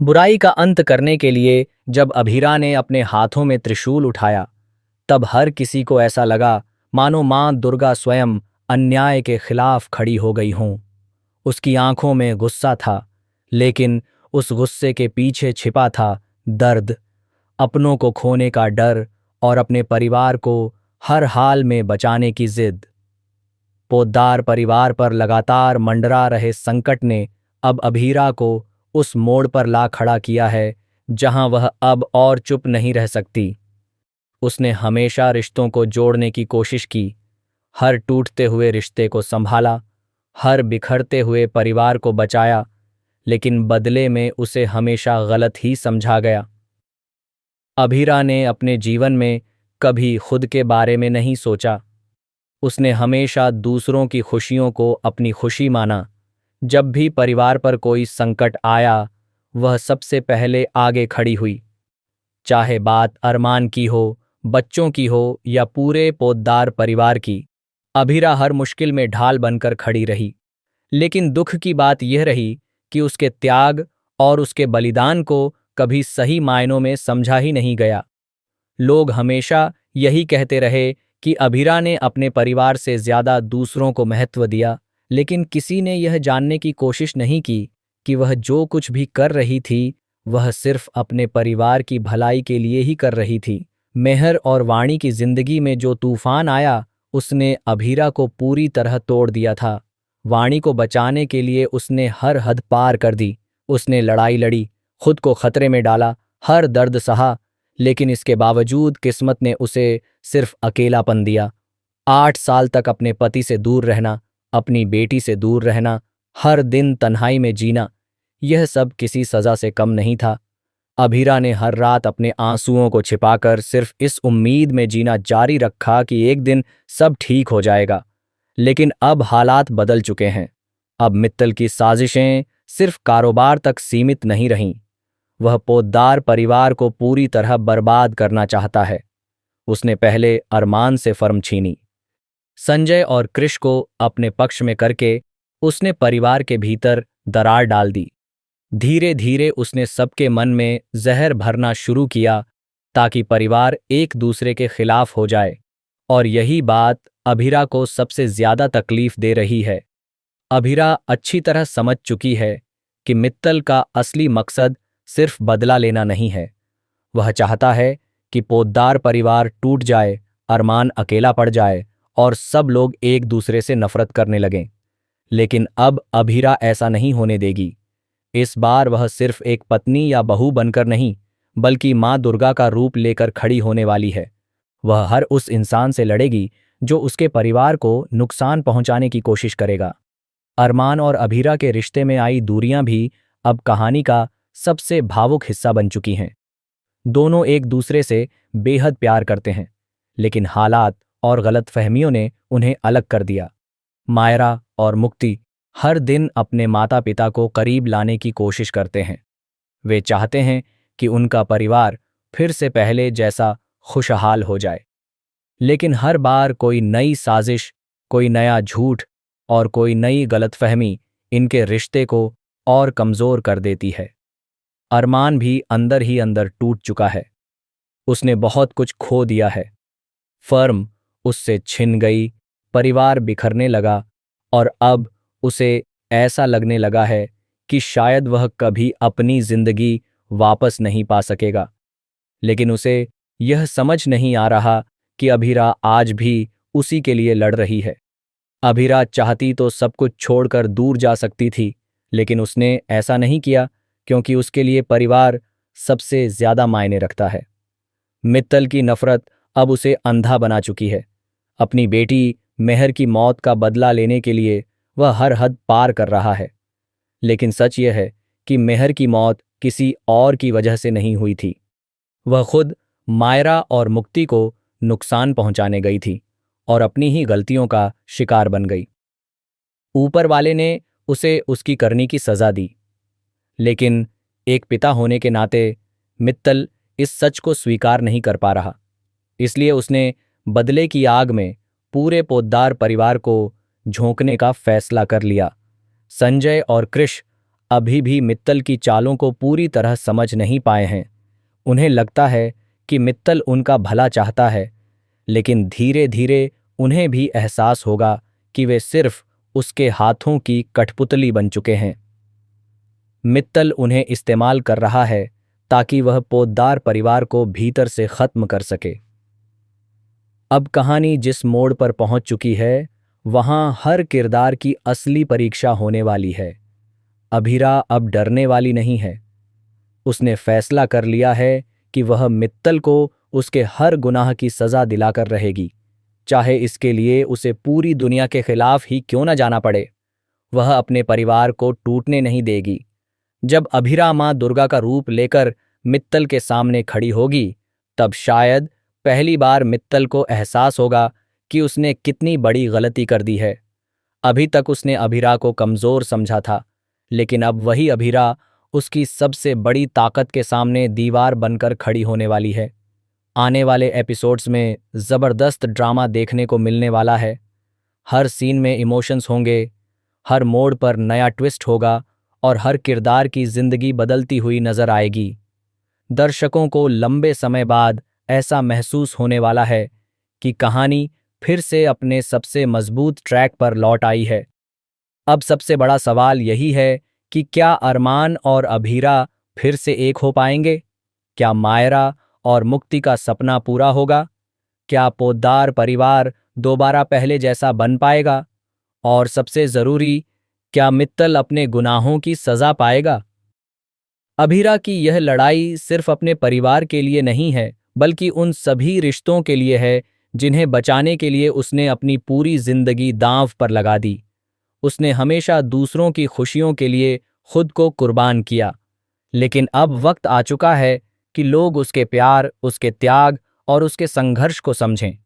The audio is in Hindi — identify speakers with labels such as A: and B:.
A: बुराई का अंत करने के लिए जब अभीरा ने अपने हाथों में त्रिशूल उठाया, तब हर किसी को ऐसा लगा मानो मां दुर्गा स्वयं अन्याय के खिलाफ खड़ी हो गई हों। उसकी आंखों में गुस्सा था, लेकिन उस गुस्से के पीछे छिपा था दर्द, अपनों को खोने का डर और अपने परिवार को हर हाल में बचाने की जिद। पोद्दार परिवार पर लगातार मंडरा रहे संकट ने अब अभीरा को उस मोड़ पर ला खड़ा किया है जहां वह अब और चुप नहीं रह सकती। उसने हमेशा रिश्तों को जोड़ने की कोशिश की, हर टूटते हुए रिश्ते को संभाला, हर बिखरते हुए परिवार को बचाया, लेकिन बदले में उसे हमेशा गलत ही समझा गया। अभीरा ने अपने जीवन में कभी खुद के बारे में नहीं सोचा। उसने हमेशा दूसरों की खुशियों को अपनी खुशी माना। जब भी परिवार पर कोई संकट आया, वह सबसे पहले आगे खड़ी हुई, चाहे बात अरमान की हो, बच्चों की हो या पूरे पोद्दार परिवार की। अभीरा हर मुश्किल में ढाल बनकर खड़ी रही। लेकिन दुख की बात यह रही कि उसके त्याग और उसके बलिदान को कभी सही मायनों में समझा ही नहीं गया। लोग हमेशा यही कहते रहे कि अभीरा ने अपने परिवार से ज्यादा दूसरों को महत्व दिया, लेकिन किसी ने यह जानने की कोशिश नहीं की कि वह जो कुछ भी कर रही थी, वह सिर्फ अपने परिवार की भलाई के लिए ही कर रही थी। मेहर और वाणी की जिंदगी में जो तूफान आया, उसने अभीरा को पूरी तरह तोड़ दिया था। वाणी को बचाने के लिए उसने हर हद पार कर दी। उसने लड़ाई लड़ी, खुद को खतरे में डाला, हर दर्द सहा, लेकिन इसके बावजूद किस्मत ने उसे सिर्फ अकेलापन दिया। 8 साल तक अपने पति से दूर रहना, अपनी बेटी से दूर रहना, हर दिन तन्हाई में जीना, यह सब किसी सजा से कम नहीं था। अभीरा ने हर रात अपने आंसुओं को छिपाकर सिर्फ इस उम्मीद में जीना जारी रखा कि एक दिन सब ठीक हो जाएगा। लेकिन अब हालात बदल चुके हैं। अब मित्तल की साजिशें सिर्फ कारोबार तक सीमित नहीं रहीं। वह पोद्दार परिवार को पूरी तरह बर्बाद करना चाहता है। उसने पहले अरमान से फर्म छीनी, संजय और कृष को अपने पक्ष में करके उसने परिवार के भीतर दरार डाल दी। धीरे धीरे उसने सबके मन में जहर भरना शुरू किया ताकि परिवार एक दूसरे के खिलाफ हो जाए। और यही बात अभीरा को सबसे ज्यादा तकलीफ दे रही है। अभीरा अच्छी तरह समझ चुकी है कि मित्तल का असली मकसद सिर्फ बदला लेना नहीं है। वह चाहता है कि पोद्दार परिवार टूट जाए, अरमान अकेला पड़ जाए और सब लोग एक दूसरे से नफरत करने लगें। लेकिन अब अभीरा ऐसा नहीं होने देगी। इस बार वह सिर्फ एक पत्नी या बहू बनकर नहीं, बल्कि मां दुर्गा का रूप लेकर खड़ी होने वाली है। वह हर उस इंसान से लड़ेगी जो उसके परिवार को नुकसान पहुंचाने की कोशिश करेगा। अरमान और अभीरा के रिश्ते में आई दूरियां भी अब कहानी का सबसे भावुक हिस्सा बन चुकी हैं। दोनों एक दूसरे से बेहद प्यार करते हैं, लेकिन हालात और गलतफहमियों ने उन्हें अलग कर दिया। मायरा और मुक्ति हर दिन अपने माता पिता को करीब लाने की कोशिश करते हैं। वे चाहते हैं कि उनका परिवार फिर से पहले जैसा खुशहाल हो जाए, लेकिन हर बार कोई नई साजिश, कोई नया झूठ और कोई नई गलतफहमी इनके रिश्ते को और कमजोर कर देती है। अरमान भी अंदर ही अंदर टूट चुका है। उसने बहुत कुछ खो दिया है। फर्म उससे छिन गई, परिवार बिखरने लगा और अब उसे ऐसा लगने लगा है कि शायद वह कभी अपनी जिंदगी वापस नहीं पा सकेगा। लेकिन उसे यह समझ नहीं आ रहा कि अभीरा आज भी उसी के लिए लड़ रही है। अभीरा चाहती तो सब कुछ छोड़कर दूर जा सकती थी, लेकिन उसने ऐसा नहीं किया क्योंकि उसके लिए परिवार सबसे ज्यादा मायने रखता है। मित्तल की नफरत अब उसे अंधा बना चुकी है। अपनी बेटी मेहर की मौत का बदला लेने के लिए वह हर हद पार कर रहा है, लेकिन सच यह है कि मेहर की मौत किसी और की वजह से नहीं हुई थी। वह खुद मायरा और मुक्ति को नुकसान पहुंचाने गई थी और अपनी ही गलतियों का शिकार बन गई। ऊपर वाले ने उसे उसकी करनी की सजा दी, लेकिन एक पिता होने के नाते मित्तल इस सच को स्वीकार नहीं कर पा रहा। इसलिए उसने बदले की आग में पूरे पोद्दार परिवार को झोंकने का फैसला कर लिया। संजय और कृष अभी भी मित्तल की चालों को पूरी तरह समझ नहीं पाए हैं। उन्हें लगता है कि मित्तल उनका भला चाहता है, लेकिन धीरे धीरे उन्हें भी एहसास होगा कि वे सिर्फ उसके हाथों की कठपुतली बन चुके हैं। मित्तल उन्हें इस्तेमाल कर रहा है ताकि वह पोद्दार परिवार को भीतर से खत्म कर सके। अब कहानी जिस मोड़ पर पहुंच चुकी है, वहां हर किरदार की असली परीक्षा होने वाली है। अभीरा अब डरने वाली नहीं है। उसने फैसला कर लिया है कि वह मित्तल को उसके हर गुनाह की सजा दिलाकर रहेगी, चाहे इसके लिए उसे पूरी दुनिया के खिलाफ ही क्यों न जाना पड़े। वह अपने परिवार को टूटने नहीं देगी। जब अभीरा मां दुर्गा का रूप लेकर मित्तल के सामने खड़ी होगी, तब शायद पहली बार मित्तल को एहसास होगा कि उसने कितनी बड़ी गलती कर दी है। अभी तक उसने अभीरा को कमजोर समझा था, लेकिन अब वही अभीरा उसकी सबसे बड़ी ताकत के सामने दीवार बनकर खड़ी होने वाली है। आने वाले एपिसोड्स में जबरदस्त ड्रामा देखने को मिलने वाला है। हर सीन में इमोशंस होंगे, हर मोड़ पर नया ट्विस्ट होगा और हर किरदार की जिंदगी बदलती हुई नजर आएगी। दर्शकों को लंबे समय बाद ऐसा महसूस होने वाला है कि कहानी फिर से अपने सबसे मजबूत ट्रैक पर लौट आई है। अब सबसे बड़ा सवाल यही है कि क्या अरमान और अभीरा फिर से एक हो पाएंगे? क्या मायरा और मुक्ति का सपना पूरा होगा? क्या पोद्दार परिवार दोबारा पहले जैसा बन पाएगा? और सबसे जरूरी, क्या मित्तल अपने गुनाहों की सजा पाएगा? अभीरा की यह लड़ाई सिर्फ अपने परिवार के लिए नहीं है, बल्कि उन सभी रिश्तों के लिए है जिन्हें बचाने के लिए उसने अपनी पूरी जिंदगी दांव पर लगा दी। उसने हमेशा दूसरों की खुशियों के लिए खुद को कुर्बान किया, लेकिन अब वक्त आ चुका है कि लोग उसके प्यार, उसके त्याग और उसके संघर्ष को समझें।